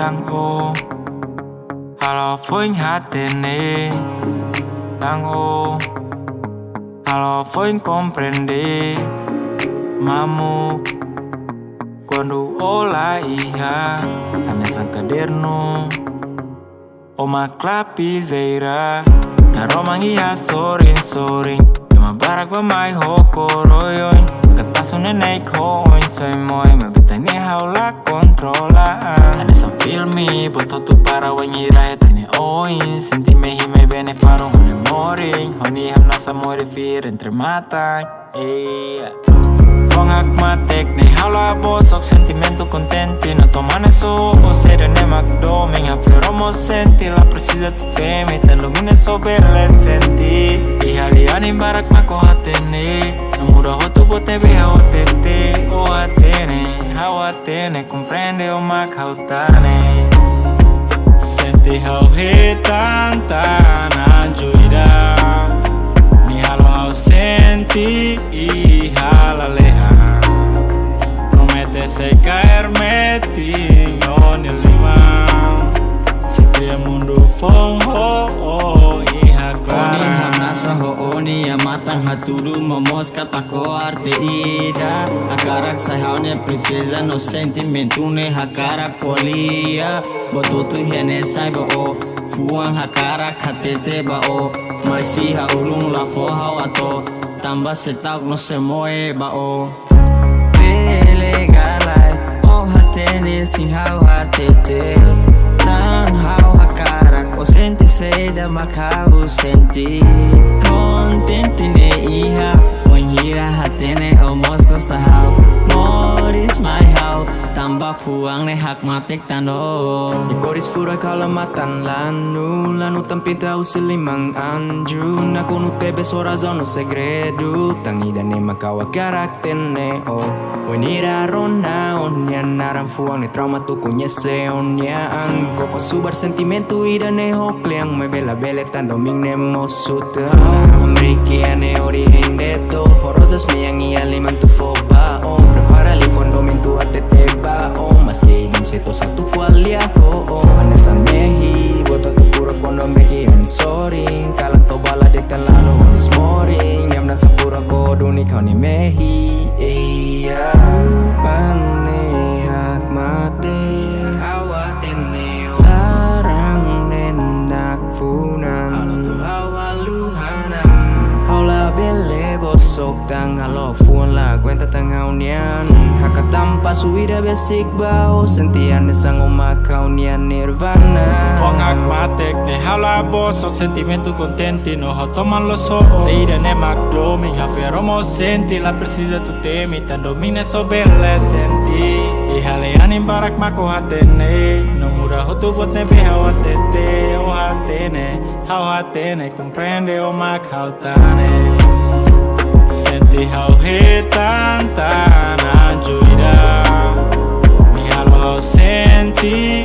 Lang o Halo foi hatene Lang o Halo foi comprende Mamu Quando ola iha Anesan caderno Oma clapizeira Na romangi ha sorin Yama barak ba mai hokoroyoy Kataso nenek hoin soy moy Mabitani haula controlaan Anesan filmi Boto tu para wanyira Etani oin Sentime hime bene faro Hone moring Honi ham nasa mori fir Entre mata Fong hak matek ne haula bosok sentimento contenti No tomane so o serio ne magdoming Afloromo senti la precisa tu temi Ten domine so belle senti I haliani barak mako hatene No mura hoto bote beha otete O hatene comprende o mak hautane Senti hau he tanta joira Ni halo hau senti I halaleha Promete se caerme tinho limão Se cria mundo fong ho I Oni haklara hamnasa ho oni ya matang haturu momos katako arte ida Akarak sahaune princesa no sentimento ne hakara kolia Botutu hene saiba o Fuang hakarak hatete ba o Maisi haulung la fo hawato Tamba setak no se moe ba o Pele galai o hatene sing hau hatete Tan hau hakarak o senti seda makau senti Contenti ne iha Wanhira hatene o moskos tahau Moris mai hau Tamba fuang ne hak matik tando Ikoris fura kala matan lanu tampinta usilimang anju Naku nu tebe sorazo no segredo Tangida ne makawa karaktene o Wenira rona onya naran fuang ne trauma tu kunyese onya ang Koko subar sentimentu ida ne hokliang me bela bele tandoming ne mosuta Amriki ane ori hendeto Horosas meyangi aliman tu foba o Prepara li fondo mintu atete ba o Mas que seto satu kualia o Anesan mehi Boto tu fura kono meki ani soring Kalang to bala de telalo onis moring Yam nasa fura kodo ni kau ni mehi Bang ne hak mate Awaten ne Larang nendak funan Hawaluhanan Haula bele bosok tang halo fuan la cuenta tang haunian Hakatampa suida besik bao sentian sang omakau nian nirvana Fong hak matek ne haula bosok sentimento contenti No hotoman lo so Seida ne magdoming Haferomo senti la precisa tu temi Tan domine so belle senti I haleani barak mako hatene No mura hotu bot ne beha watete O hatene comprende o mak hautane Senti hau he tanta joira Ni halo hau senti